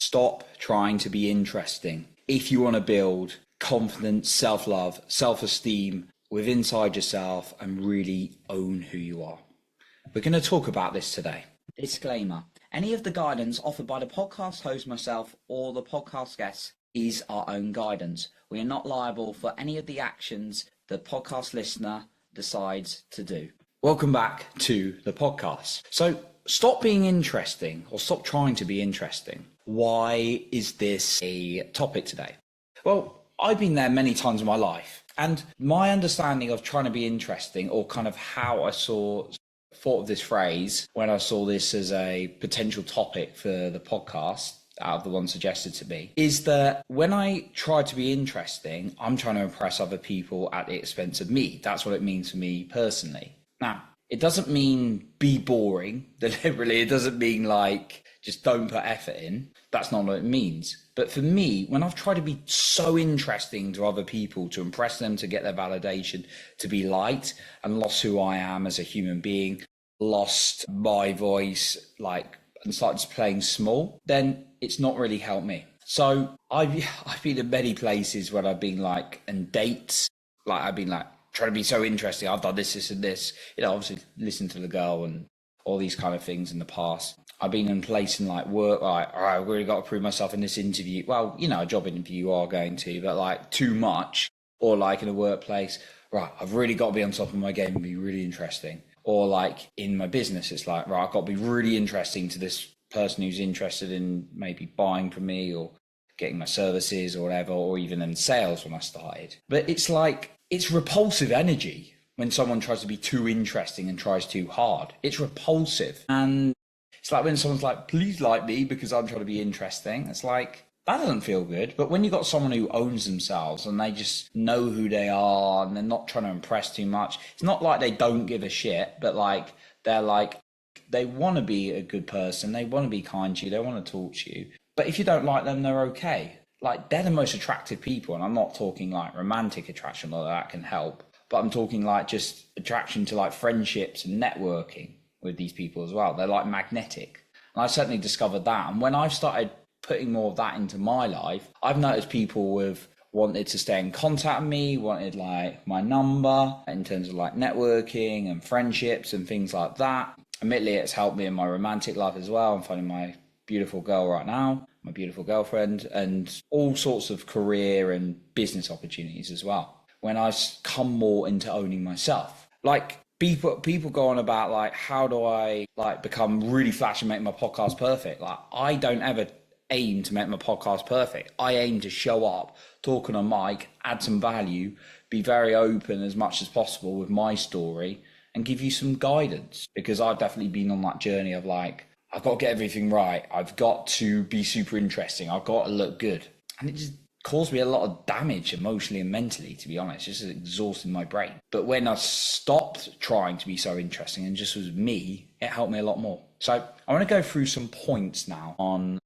Stop trying to be interesting. If you want to build confidence, self-love, self-esteem within inside yourself and really own who you are. We're going to talk about this today. Disclaimer. Any of the guidance offered by the podcast host, myself, or the podcast guests is our own guidance. We are not liable for any of the actions the podcast listener decides to do. Welcome back to the podcast. So stop being interesting, or stop trying to be interesting. Why is this a topic today? Well, I've been there many times in my life, and my understanding of trying to be interesting, or kind of how I thought of this phrase when I saw this as a potential topic for the podcast out of the one suggested to me, is that when I try to be interesting, I'm trying to impress other people at the expense of me. That's what it means for me personally. Now, it doesn't mean be boring deliberately. It doesn't mean like just don't put effort in. That's not what it means. But for me, when I've tried to be so interesting to other people, to impress them, to get their validation, to be liked, and lost who I am as a human being, lost my voice, and started playing small, then it's not really helped me. So I've been in many places where I've been in dates, I've been trying to be so interesting. I've done this, and this, obviously listen to the girl and all these kind of things in the past. I've been in place in work, all right, I've really got to prove myself in this interview. Well, a job interview you are going to, but too much. Or in a workplace, right, I've really got to be on top of my game and be really interesting. Or in my business, it's right, I've got to be really interesting to this person who's interested in maybe buying from me or getting my services or whatever, or even in sales when I started. But it's repulsive energy when someone tries to be too interesting and tries too hard. It's repulsive. And it's when someone's please like me because I'm trying to be interesting. It's that doesn't feel good. But when you've got someone who owns themselves and they just know who they are and they're not trying to impress too much, it's not like they don't give a shit, but they want to be a good person. They want to be kind to you. They want to talk to you. But if you don't like them, they're okay. They're the most attractive people. And I'm not talking romantic attraction, although that can help. But I'm talking just attraction to friendships and networking with these people as well. They're magnetic. And I certainly discovered that. And when I've started putting more of that into my life, I've noticed people have wanted to stay in contact with me, wanted my number in terms of networking and friendships and things like that. Admittedly, it's helped me in my romantic life as well. I'm finding my beautiful girl right now, my beautiful girlfriend, and all sorts of career and business opportunities as well. When I come more into owning myself, people go on about how do I become really flash and make my podcast perfect? I don't ever aim to make my podcast perfect. I aim to show up, talk on a mic, add some value, be very open as much as possible with my story, and give you some guidance, because I've definitely been on that journey of I've got to get everything right. I've got to be super interesting. I've got to look good. And it just caused me a lot of damage emotionally and mentally, to be honest, just exhausting my brain. But when I stopped trying to be so interesting and just was me, it helped me a lot more. So I want to go through some points now on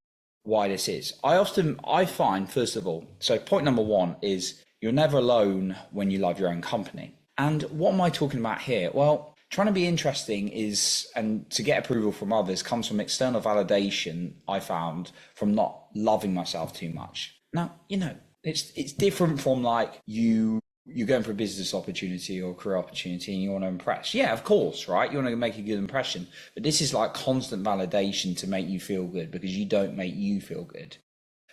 why this is. I find, first of all, so point number one is you're never alone when you love your own company. And what am I talking about here? Well, trying to be interesting and to get approval from others comes from external validation, I found, from not loving myself too much. Now, it's different from you're going for a business opportunity or a career opportunity and you want to impress. Yeah, of course, right? You want to make a good impression. But this is constant validation to make you feel good because you don't make you feel good.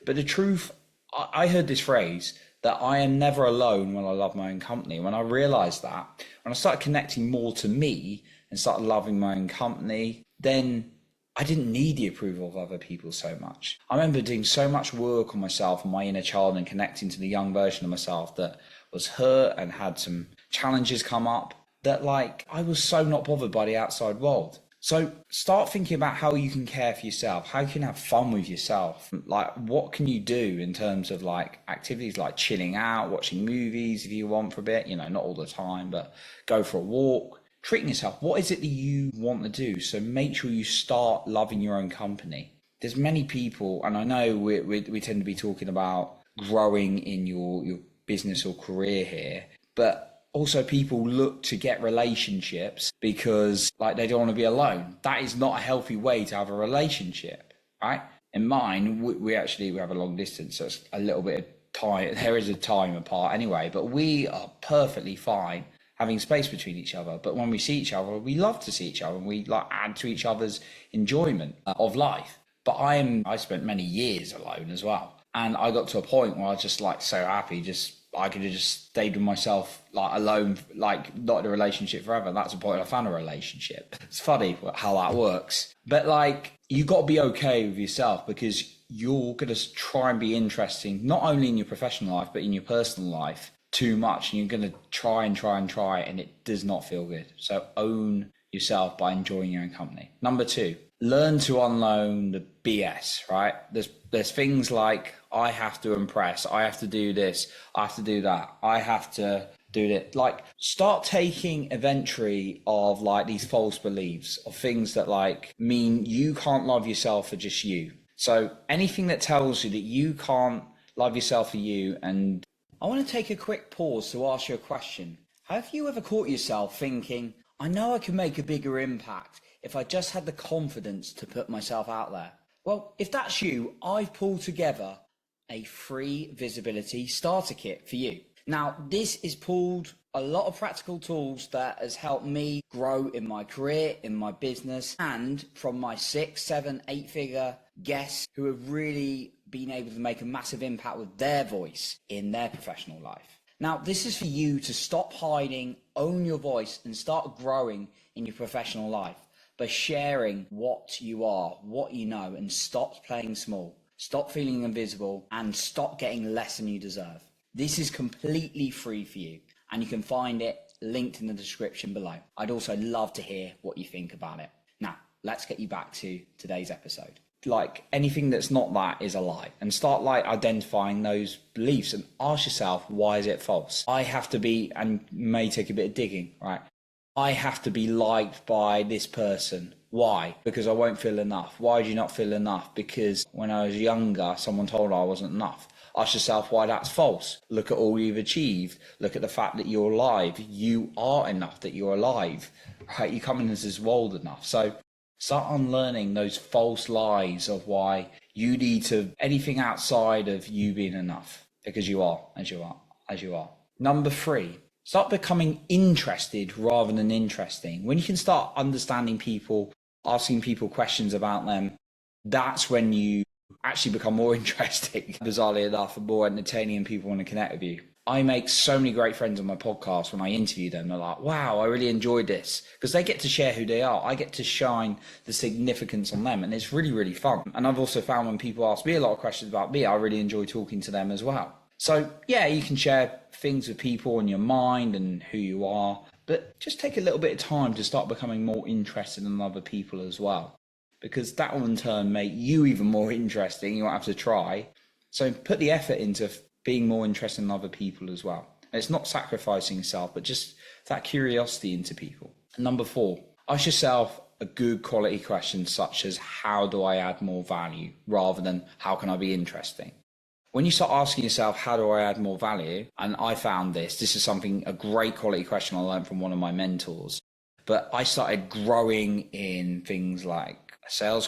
But the truth, I heard this phrase that I am never alone when I love my own company. When I realized that, when I started connecting more to me and started loving my own company, then I didn't need the approval of other people so much. I remember doing so much work on myself and my inner child and connecting to the young version of myself that was hurt and had some challenges come up that I was so not bothered by the outside world. So start thinking about how you can care for yourself, how you can have fun with yourself. What can you do in terms of activities like chilling out, watching movies if you want for a bit, not all the time, but go for a walk, treating yourself. What is it that you want to do? So make sure you start loving your own company. There's many people, and I know we tend to be talking about growing in your business or career here, but also people look to get relationships because they don't want to be alone. That is not a healthy way to have a relationship, right? In mine, we have a long distance, so it's a little bit of time. There is a time apart anyway, but we are perfectly fine having space between each other. But when we see each other, we love to see each other, and we like add to each other's enjoyment of life. But I spent many years alone as well, and I got to a point where I was just like so happy, I could have just stayed with myself like alone, like not in a relationship forever. That's the point I found a relationship. It's funny how that works, but like you got to be okay with yourself, because you're going to try and be interesting, not only in your professional life, but in your personal life too much. And you're going to try and it does not feel good. So own yourself by enjoying your own company. Number 2, learn to unlearn the BS, right? There's things like, I have to impress, I have to do this, I have to do that, I have to do that. Like, start taking inventory of like these false beliefs of things that like mean you can't love yourself for just you. So anything that tells you that you can't love yourself for you. And I want to take a quick pause to ask you a question. Have you ever caught yourself thinking, I know I can make a bigger impact if I just had the confidence to put myself out there? Well, if that's you, I've pulled together a free visibility starter kit for you. Now, this is pulled a lot of practical tools that has helped me grow in my career, in my business, and from my 6, 7, 8 figure guests who have really been able to make a massive impact with their voice in their professional life. Now, this is for you to stop hiding, own your voice, and start growing in your professional life by sharing what you are, what you know, and stop playing small. Stop feeling invisible and stop getting less than you deserve. This is completely free for you, and you can find it linked in the description below. I'd also love to hear what you think about it. Now, let's get you back to today's episode. Like, anything that's not that is a lie, and start like identifying those beliefs and ask yourself, why is it false? I have to be, and may take a bit of digging, right? I have to be liked by this person. Why? Because I won't feel enough. Why do you not feel enough? Because when I was younger, someone told I wasn't enough. Ask yourself why that's false. Look at all you've achieved. Look at the fact that you're alive. You are enough, that you're alive, right? You come in as this world enough. So start unlearning those false lies of why you need to anything outside of you being enough, because you are, as you are. Number 3, start becoming interested rather than interesting. When you can start understanding people, asking people questions about them, that's when you actually become more interesting, bizarrely enough, and more entertaining, and people want to connect with you. I make so many great friends on my podcast. When I interview them, they're like, wow, I really enjoyed this, because they get to share who they are. I get to shine the significance on them, and it's really, really fun. And I've also found when people ask me a lot of questions about me, I really enjoy talking to them as well. So yeah, you can share things with people in your mind and who you are, but just take a little bit of time to start becoming more interested in other people as well, because that will in turn make you even more interesting. You won't have to try. So put the effort into being more interested in other people as well. And it's not sacrificing yourself, but just that curiosity into people. And number 4, ask yourself a good quality question, such as, how do I add more value, rather than how can I be interesting? When you start asking yourself, how do I add more value? And I found this is something, a great quality question I learned from one of my mentors. But I started growing in things like sales,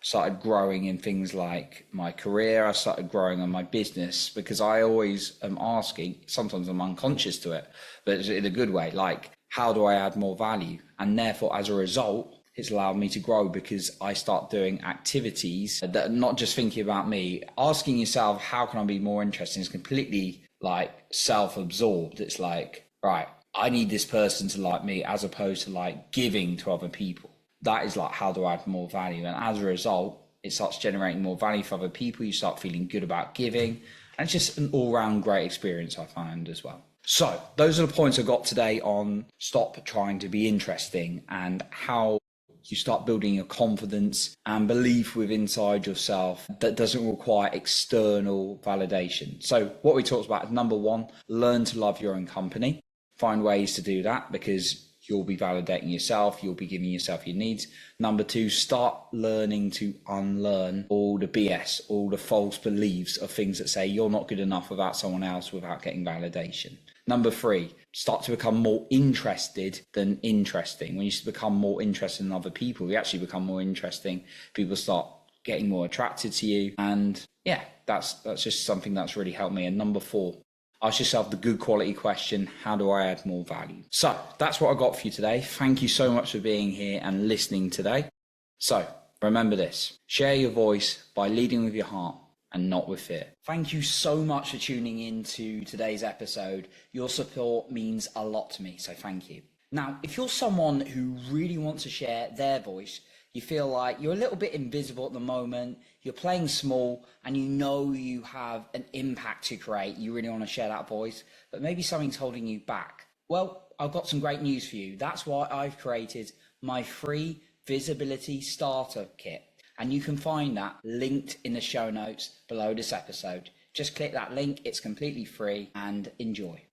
started growing in things like my career. I started growing on my business, because I always am asking, sometimes I'm unconscious to it, but it's in a good way, like, how do I add more value? And therefore, as a result, it's allowed me to grow, because I start doing activities that are not just thinking about me. Asking yourself, how can I be more interesting, is completely like self-absorbed. It's like, right, I need this person to like me, as opposed to like giving to other people. That is like, how do I add more value? And as a result, it starts generating more value for other people. You start feeling good about giving. And it's just an all-round great experience, I find, as well. So those are the points I got today on stop trying to be interesting, and how you start building your confidence and belief within inside yourself that doesn't require external validation. So what we talked about is, number 1, learn to love your own company. Find ways to do that, because you'll be validating yourself, you'll be giving yourself your needs. Number 2, start learning to unlearn all the BS, all the false beliefs of things that say you're not good enough without someone else, without getting validation. Number 3, start to become more interested than interesting. When you become more interested in other people, you actually become more interesting. People start getting more attracted to you. And yeah, that's just something that's really helped me. And number 4, ask yourself the good quality question, how do I add more value? So that's what I got for you today. Thank you so much for being here and listening today. So remember this, share your voice by leading with your heart and not with fear. Thank you so much for tuning in to today's episode. Your support means a lot to me, so thank you. Now, if you're someone who really wants to share their voice, you feel like you're a little bit invisible at the moment, you're playing small, and you know you have an impact to create, you really want to share that voice, but maybe something's holding you back. Well, I've got some great news for you. That's why I've created my free visibility starter kit. And you can find that linked in the show notes below this episode. Just click that link, it's completely free, and enjoy.